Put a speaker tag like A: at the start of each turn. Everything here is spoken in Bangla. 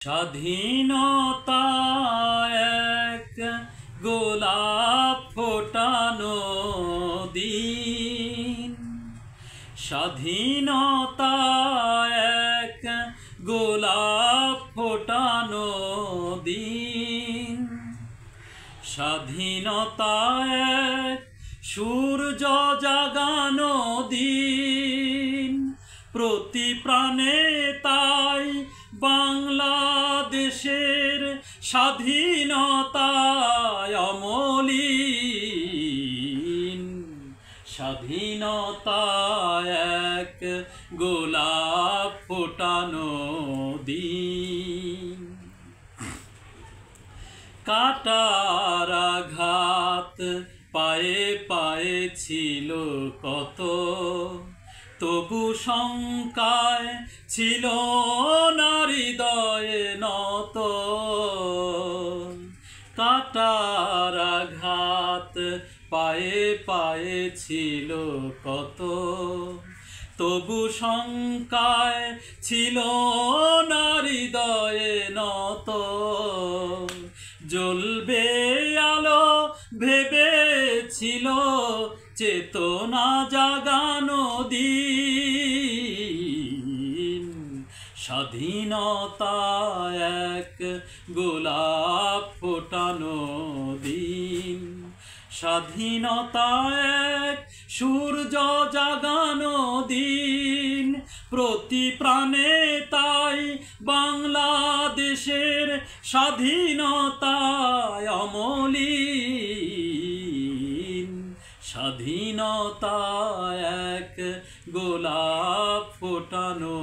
A: স্বাধীনতা এক গোলাপ ফোটানো দিন, স্বাধীনতা এক গোলাপ ফোটানো দিন, স্বাধীনতা এক সূর্য জাগানো দিন, প্রতি প্রাণে তাই বাংলাদেশের স্বাধীনতায় অমলিন, স্বাধীনতা এক গোলাপ ফোটানো দিন। কাটার আঘাত পায়ে পায়ে ছিল কত, তবু শঙ্কায় ছিল না হৃদয়ে নত। কাটার আঘাত পায়ে পায়ে ছিল কত, তবু শঙ্কায় ছিল না হৃদয়ে নত। জ্বলবে আলো ভেবেছিল চেতনা জাগানো দিন, স্বাধীনতা এক গোলাপ ফোটানো দিন, স্বাধীনতা এক সূর্য জাগানো দিন, প্রতি প্রাণে তাই বাংলাদেশের স্বাধীনতায় অমলিন, স্বাধীনতা এক গোলাপ ফোটানো